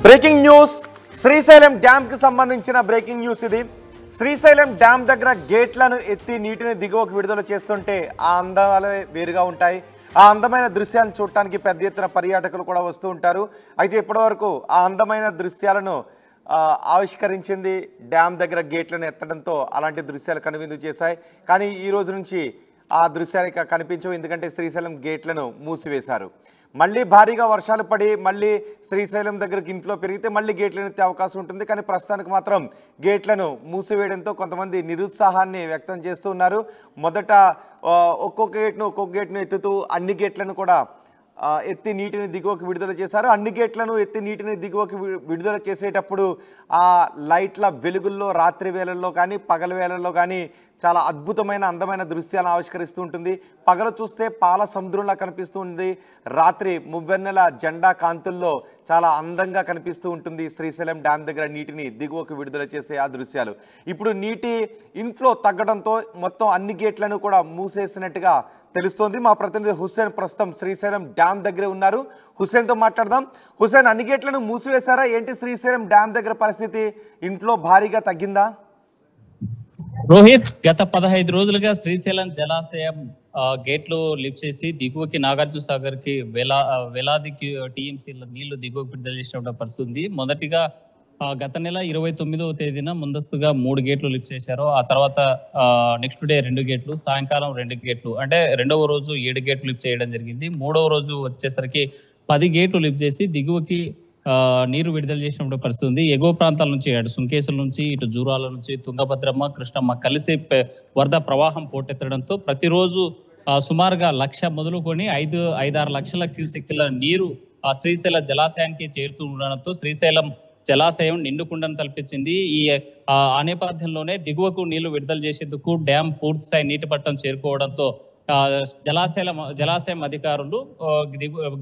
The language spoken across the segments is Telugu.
బ్రేకింగ్ న్యూస్ శ్రీశైలం డ్యామ్ కి సంబంధించిన బ్రేకింగ్ న్యూస్ ఇది. శ్రీశైలం డ్యామ్ దగ్గర గేట్లను ఎత్తి నీటిని దిగువకు విడుదల చేస్తుంటే ఆ అందాలే వేరుగా ఉంటాయి. ఆ అందమైన దృశ్యాలను చూడటానికి పెద్ద ఎత్తున పర్యాటకులు కూడా వస్తూ ఉంటారు. అయితే ఇప్పటివరకు ఆ అందమైన దృశ్యాలను ఆవిష్కరించింది డ్యామ్ దగ్గర గేట్లను ఎత్తడంతో అలాంటి దృశ్యాలు కనువిందు చేశాయి. కానీ ఈ రోజు నుంచి ఆ దృశ్యాలు కనిపించవు, ఎందుకంటే శ్రీశైలం గేట్లను మూసివేశారు. మళ్ళీ భారీగా వర్షాలు పడి మళ్ళీ శ్రీశైలం దగ్గరికి ఇన్ఫ్లో పెరిగితే మళ్ళీ గేట్లను ఎత్తే అవకాశం ఉంటుంది. కానీ ప్రస్తుతానికి మాత్రం గేట్లను మూసివేయడంతో కొంతమంది నిరుత్సాహాన్ని వ్యక్తం చేస్తూ ఉన్నారు. మొదట ఒక్కొక్క గేట్ను ఎత్తుతూ అన్ని గేట్లను కూడా ఎత్తి నీటిని దిగువకి విడుదల చేశారు. అన్ని గేట్లను ఎత్తి నీటిని దిగువకి విడుదల చేసేటప్పుడు ఆ లైట్ల వెలుగుల్లో రాత్రి వేళల్లో కానీ పగల వేళల్లో కానీ చాలా అద్భుతమైన అందమైన దృశ్యాలను ఆవిష్కరిస్తూ ఉంటుంది. పగలు చూస్తే పాల సముద్రంలా కనిపిస్తూ ఉంది, రాత్రి మువ్వెన్నెల జెండా కాంతుల్లో చాలా అందంగా కనిపిస్తూ ఉంటుంది శ్రీశైలం డ్యామ్ దగ్గర నీటిని దిగువకు విడుదల చేసే ఆ దృశ్యాలు. ఇప్పుడు నీటి ఇన్ఫ్లో తగ్గడంతో మొత్తం అన్ని గేట్లను కూడా మూసేసినట్టుగా తెలుస్తోంది. మా ప్రతినిధి హుస్సేన్ ప్రస్తుతం శ్రీశైలం డ్యామ్ దగ్గరే ఉన్నారు. హుస్సేన్తో మాట్లాడదాం. హుస్సేన్, అన్ని గేట్లను మూసివేశారా ఏంటి? శ్రీశైలం డ్యామ్ దగ్గర పరిస్థితి ఇన్ఫ్లో భారీగా తగ్గిందా? రోహిత్, గత 15 రోజులుగా శ్రీశైలం జలాశయం గేట్లు లిఫ్ట్ చేసి దిగువకి నాగార్జున సాగర్ కి వేలాది టీఎంసీల నీళ్లు దిగువకి విడుదల చేసిన పరిస్థితి. మొదటిగా గత నెల 29వ తేదీన ముందస్తుగా 3 గేట్లు లిఫ్ట్ చేశారు. ఆ తర్వాత నెక్స్ట్ డే 2 గేట్లు, సాయంకాలం 2 గేట్లు, అంటే రెండవ రోజు 7 గేట్లు లిఫ్ట్ చేయడం జరిగింది. మూడవ రోజు వచ్చేసరికి 10 గేట్లు లిఫ్ట్ చేసి దిగువకి నీరు విడుదల చేసినప్పుడు పరిస్థితి ఉంది. ఎగువ ప్రాంతాల నుంచి అటు సుంకేశ్వరం నుంచి ఇటు జూరాల నుంచి తుంగభద్రమ్మ కృష్ణమ్మ కలిసి వరద ప్రవాహం పోటెత్తడంతో ప్రతిరోజు సుమారుగా 1,00,000 మొదలుకొని 5-6 లక్షల క్యూసెక్కుల నీరు శ్రీశైల జలాశయానికి చేరుతూ ఉండడంతో శ్రీశైలం జలాశయం నిండుకుండను తలపించింది. ఆ నేపథ్యంలోనే దిగువకు నీళ్లు విడుదల చేసేందుకు డ్యామ్ పూర్తి స్థాయి నీటి మట్టం చేరుకోవడంతో జలాశయం అధికారులు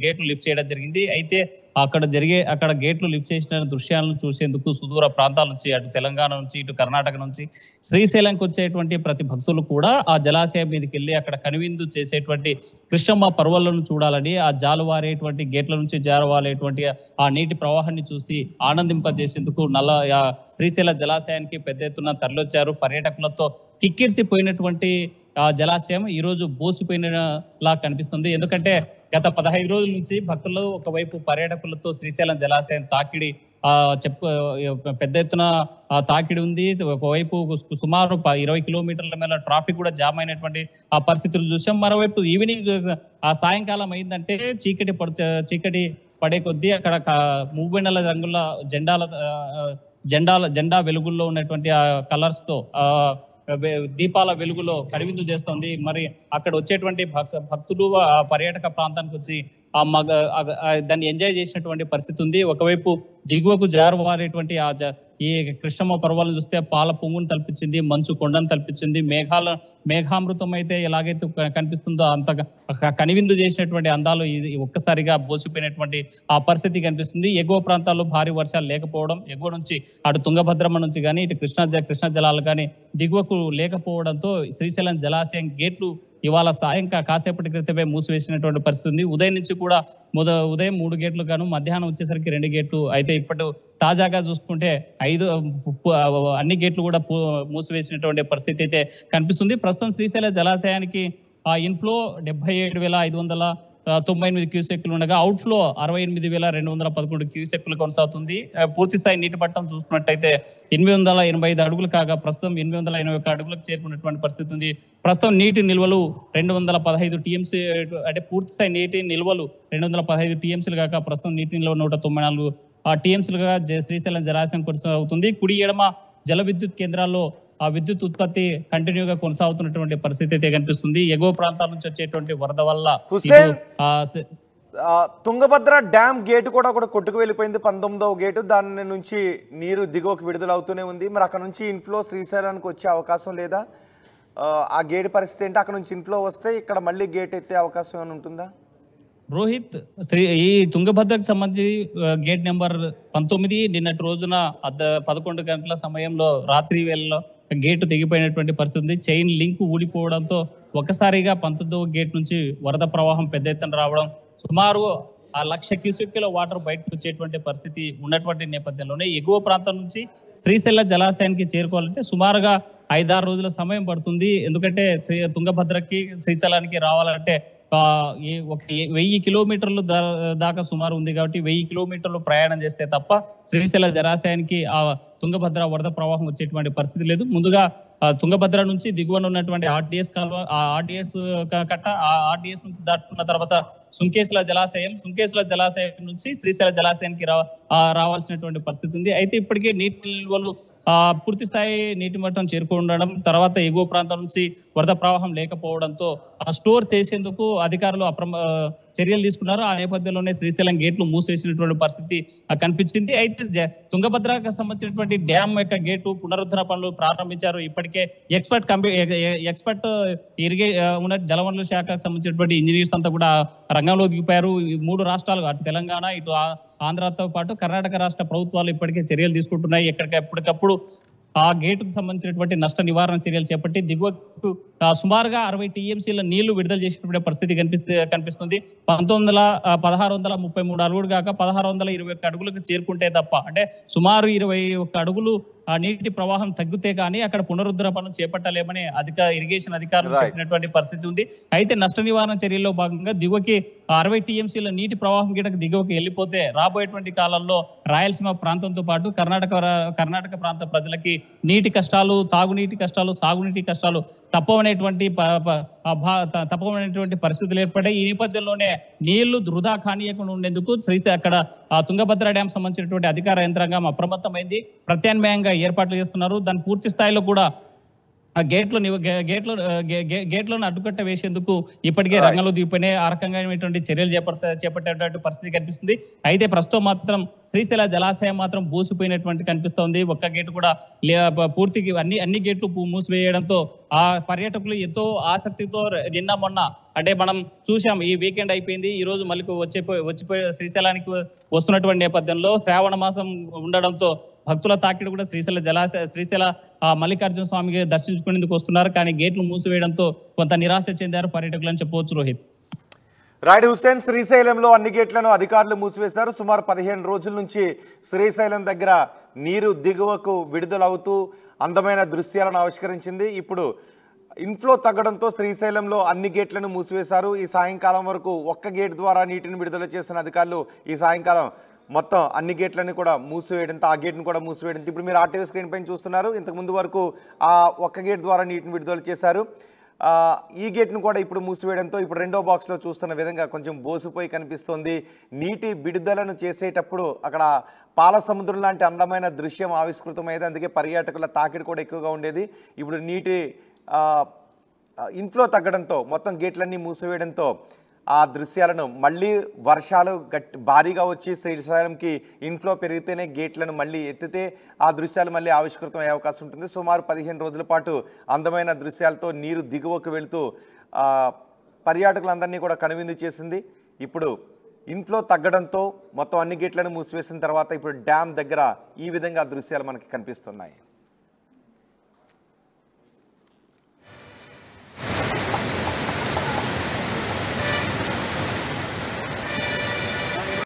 గేట్లు లిఫ్ట్ చేయడం జరిగింది. అయితే అక్కడ గేట్లు లిఫ్ట్ చేసిన దృశ్యాలను చూసేందుకు సుదూర ప్రాంతాల నుంచి అటు తెలంగాణ నుంచి ఇటు కర్ణాటక నుంచి శ్రీశైలంకి వచ్చేటువంటి ప్రతి భక్తులు కూడా ఆ జలాశయం మీదకి వెళ్ళి అక్కడ కనువిందు చేసేటువంటి కృష్ణమ్మ పర్వలను చూడాలని, ఆ జాలువారేటువంటి గేట్ల నుంచి జారువారేటువంటి ఆ నీటి ప్రవాహాన్ని చూసి ఆనందింపజేసేందుకు శ్రీశైల జలాశయానికి పెద్ద ఎత్తున తరలివచ్చారు. పర్యాటకులతో కిక్కిరిసిపోయినటువంటి ఆ జలాశయం ఈ రోజు బోసిపోయినలా కనిపిస్తుంది. ఎందుకంటే గత 15 రోజుల నుంచి భక్తులు ఒకవైపు పర్యాటకులతో శ్రీశైలం జలాశయం తాకిడి పెద్ద ఎత్తున తాకిడి ఉంది. ఒకవైపు సుమారు 20 కిలోమీటర్ల మేర ట్రాఫిక్ కూడా జామ్ అయినటువంటి ఆ పరిస్థితులు చూసాం. మరోవైపు ఈవినింగ్ ఆ సాయంకాలం అయిందంటే చీకటి పడే కొద్దీ అక్కడ మువ్వెన్నెల రంగుల జెండా వెలుగుల్లో ఉన్నటువంటి ఆ కలర్స్ తో దీపాల వెలుగులో కడివిందు చేస్తుంది. మరి అక్కడ వచ్చేటువంటి భక్తులు ఆ పర్యాటక ప్రాంతానికి వచ్చి దాన్ని ఎంజాయ్ చేసినటువంటి పరిస్థితి ఉంది. ఒకవైపు దిగువకు జారువారేటువంటి ఈ కృష్ణమ్మ పర్వాలను చూస్తే పాల పొంగును తలపించింది, మంచు కొండను తలపించింది. మేఘామృతం అయితే ఎలాగైతే కనిపిస్తుందో అంత కనివిందు చేసినటువంటి అందాలు ఒక్కసారిగా బోసిపోయినటువంటి ఆ పరిస్థితి కనిపిస్తుంది. ఎగువ ప్రాంతాల్లో భారీ వర్షాలు లేకపోవడం, ఎగువ నుంచి అటు తుంగభద్రమ్మ నుంచి కానీ ఇటు కృష్ణ జలాలు కానీ దిగువకు లేకపోవడంతో శ్రీశైలం జలాశయం గేట్లు ఇవాళ కాసేపటి క్రితమే మూసివేసినటువంటి పరిస్థితి ఉంది. ఉదయం నుంచి కూడా ఉదయం 3 గేట్లు గాను, మధ్యాహ్నం వచ్చేసరికి 2 గేట్లు. అయితే ఇప్పటి తాజాగా చూసుకుంటే అన్ని గేట్లు కూడా మూసివేసినటువంటి పరిస్థితి అయితే కనిపిస్తుంది. ప్రస్తుతం శ్రీశైల జలాశయానికి ఆ ఇన్ఫ్లో 77,598 క్యూసెక్లు ఉండగా అవుట్ ఫ్లో 68,211 క్యూసెక్లు కొనసాగుతుంది. పూర్తి స్థాయి నీటి మట్టం చూసుకున్నట్టయితే 885 అడుగులు కాగా ప్రస్తుతం 881 అడుగులకు చేరుకున్నటువంటి పరిస్థితి ఉంది. ప్రస్తుతం నీటి నిల్వలు 215 టీఎంసీ, అంటే పూర్తి స్థాయి నీటి నిల్వలు 215 టీఎంసీలు కాక ప్రస్తుతం నీటి నిల్వ 194 టీఎంసీలుగా శ్రీశైలం జలాశయం కొనసాగుతుంది. కుడి ఎడమ జల విద్యుత్ కేంద్రాల్లో ఆ విద్యుత్ ఉత్పత్తి కంటిన్యూగా కొనసాగుతున్నటువంటి పరిస్థితి అయితే కనిపిస్తుంది. ఎగువ ప్రాంతాల నుంచి వచ్చేటువంటి వరద వల్ల తుంగభద్ర డ్యామ్ గేటు కూడా కొట్టుకు వెళ్ళిపోయింది, 19వ గేటు. దాని నుంచి నీరు దిగువకు విడుదల అవుతూనే ఉంది. మరి అక్కడ నుంచి ఇన్ఫ్లో శ్రీశైలానికి వచ్చే అవకాశం లేదా? ఆ గేటు పరిస్థితి ఏంటి? అక్కడ నుంచి ఇన్ఫ్లో వస్తే ఇక్కడ మళ్ళీ గేట్ ఎత్తే అవకాశం ఏమైనా ఉంటుందా? రోహిత్, ఈ తుంగభద్రకు సంబంధించి గేట్ నెంబర్ 19 నిన్నటి రోజున 11 గంటల సమయంలో రాత్రి వేళలో గేటు తెగిపోయినటువంటి పరిస్థితి ఉంది. చైన్ లింక్ ఊడిపోవడంతో ఒక్కసారిగా 19వ గేట్ నుంచి వరద ప్రవాహం పెద్ద ఎత్తున రావడం, సుమారు ఆ 1,00,000 క్యూసెక్కుల వాటర్ బయటకు వచ్చేటువంటి పరిస్థితి ఉన్నటువంటి నేపథ్యంలోనే ఎగువ ప్రాంతం నుంచి శ్రీశైల జలాశయానికి చేరుకోవాలంటే సుమారుగా 5-6 రోజుల సమయం పడుతుంది. ఎందుకంటే తుంగభద్రకి శ్రీశైలానికి రావాలంటే ఒక 1000 కిలోమీటర్లు దాకా సుమారు ఉంది కాబట్టి 1000 కిలోమీటర్లు ప్రయాణం చేస్తే తప్ప శ్రీశైల జలాశయానికి ఆ తుంగభద్ర వరద ప్రవాహం వచ్చేటువంటి పరిస్థితి లేదు. ముందుగా తుంగభద్ర నుంచి దిగువన ఉన్నటువంటి ఆర్డిఎస్ కాలువ, ఆ ఆర్డిఎస్ కట్ట, ఆ ఆర్డిఎస్ నుంచి దాటుకున్న తర్వాత సుంకేశ్వర జలాశయం నుంచి శ్రీశైల జలాశయానికి రావాల్సినటువంటి పరిస్థితి ఉంది. అయితే ఇప్పటికే నీటి నిల్వలు పూర్తి స్థాయి నీటి మట్టం చేరుకుండడం, తర్వాత ఎగువ ప్రాంతం నుంచి వరద ప్రవాహం లేకపోవడంతో స్టోర్ చేసేందుకు అధికారులు చర్యలు తీసుకున్నారు. ఆ నేపథ్యంలోనే శ్రీశైలం గేట్లు మూసివేసినటువంటి పరిస్థితి కనిపించింది. అయితే తుంగభద్రకు సంబంధించినటువంటి డ్యామ్ యొక్క గేటు పునరుద్ధరణ పనులు ప్రారంభించారు. ఇప్పటికే ఎక్స్పర్ట్ ఉన్న జలవనరుల శాఖకు సంబంధించినటువంటి ఇంజనీర్స్ అంతా కూడా రంగంలో దిగిపోయారు. ఈ 3 రాష్ట్రాలు, అటు తెలంగాణ, ఇటు ఆంధ్రతో పాటు కర్ణాటక రాష్ట్ర ప్రభుత్వాలు ఇప్పటికే చర్యలు తీసుకుంటున్నాయి. ఎప్పటికప్పుడు ఆ గేటుకు సంబంధించినటువంటి నష్ట నివారణ చర్యలు చేపట్టి దిగువకు సుమారుగా 60 టీఎంసీల నీళ్లు విడుదల చేసినటువంటి పరిస్థితి కనిపిస్తుంది. 1633 అడుగులు కాక 1621 అడుగులకు చేరుకుంటే తప్ప, అంటే సుమారు 21 అడుగులు నీటి ప్రవాహం తగ్గితే కానీ అక్కడ పునరుద్ధరణ పనులు చేపట్టలేమని ఇరిగేషన్ అధికారులు చెప్పినటువంటి పరిస్థితి ఉంది. అయితే నష్ట నివారణ చర్యల్లో భాగంగా దిగువకి 60 టీఎంసీల నీటి ప్రవాహం గిటకు దిగువకి వెళ్ళిపోతే రాబోయేటువంటి కాలంలో రాయలసీమ ప్రాంతంతో పాటు కర్ణాటక ప్రాంత ప్రజలకి నీటి కష్టాలు, తాగునీటి కష్టాలు, సాగునీటి కష్టాలు తప్పవనేటువంటి పరిస్థితులు ఏర్పడ్డాయి. ఈ నేపథ్యంలోనే నీళ్లు వృధా కానీయకుండా ఉండేందుకు అక్కడ తుంగభద్ర డ్యాం సంబంధించినటువంటి అధికార యంత్రాంగం అప్రమత్తమైంది. ప్రత్యామ్నాయంగా ఏర్పాట్లు చేస్తున్నారు. దాని పూర్తి స్థాయిలో కూడా ఆ గేట్లను అడ్డుకట్ట వేసేందుకు ఇప్పటికే రంగంలో దిగిపోయిన ఆ రకంగా చర్యలు చేపట్టేటువంటి పరిస్థితి కనిపిస్తుంది. అయితే ప్రస్తుతం మాత్రం శ్రీశైల జలాశయం మాత్రం బూసిపోయినటువంటి కనిపిస్తోంది. ఒక్క గేటు కూడా పూర్తిగా అన్ని గేట్లు మూసివేయడంతో ఆ పర్యాటకులు ఎంతో ఆసక్తితో నిన్న మొన్న, అంటే మనం చూసాం, ఈ వీకెండ్ అయిపోయింది, ఈ రోజు మళ్ళీ వచ్చిపోయి శ్రీశైలానికి వస్తున్నటువంటి నేపథ్యంలో శ్రావణ మాసం ఉండడంతో భక్తుల తాకిడి కూడా శ్రీశైల మల్లికార్జున స్వామికి దర్శించుకునేందుకు వస్తున్నారు. కానీ గేట్లు మూసివేయడంతో కొంత నిరాశ చెందారు పర్యాటకులు అని చెప్పవచ్చు. రోహిత్. రాయుడు హుస్సేన్, శ్రీశైలంలో అన్ని గేట్లను అధికారులు మూసివేశారు. సుమారు 15 రోజుల నుంచి శ్రీశైలం దగ్గర నీరు దిగువకు విడుదలవుతూ అందమైన దృశ్యాలను ఆవిష్కరించింది. ఇప్పుడు ఇన్ఫ్లో తగ్గడంతో శ్రీశైలంలో అన్ని గేట్లను మూసివేశారు. ఈ సాయంకాలం వరకు ఒక్క గేట్ ద్వారా నీటిని విడుదల చేసిన అధికారులు ఈ సాయంకాలం మొత్తం అన్ని గేట్లని కూడా మూసివేయడంతో, ఆ గేట్ను కూడా మూసివేయడంతో ఇప్పుడు మీరు ఆర్టీవీ స్క్రీన్ పైన చూస్తున్నారు. ఇంతకుముందు వరకు ఆ ఒక్క గేట్ ద్వారా నీటిని విడుదల చేశారు. ఈ గేట్ను కూడా ఇప్పుడు మూసివేయడంతో ఇప్పుడు రెండో బాక్స్లో చూస్తున్న విధంగా కొంచెం బోసిపోయి కనిపిస్తుంది. నీటి విడుదలను చేసేటప్పుడు అక్కడ పాల సముద్రం లాంటి అందమైన దృశ్యం ఆవిష్కృతమైంది. అందుకే పర్యాటకుల తాకిడి కూడా ఎక్కువగా ఉండేది. ఇప్పుడు నీటి ఇన్ఫ్లో తగ్గడంతో మొత్తం గేట్లన్నీ మూసివేయడంతో ఆ దృశ్యాలను మళ్ళీ వర్షాలు భారీగా వచ్చి శ్రీశైలంకి ఇన్ఫ్లో పెరిగితేనే గేట్లను మళ్ళీ ఎత్తితే ఆ దృశ్యాలు మళ్ళీ ఆవిష్కృతం అయ్యే అవకాశం ఉంటుంది. సుమారు 15 రోజుల పాటు అందమైన దృశ్యాలతో నీరు దిగువకు వెళుతూ పర్యాటకులందరినీ కూడా కనువిందు చేసింది. ఇప్పుడు ఇన్ఫ్లో తగ్గడంతో మొత్తం అన్ని గేట్లను మూసివేసిన తర్వాత ఇప్పుడు డ్యామ్ దగ్గర ఈ విధంగా దృశ్యాలు మనకి కనిపిస్తున్నాయి.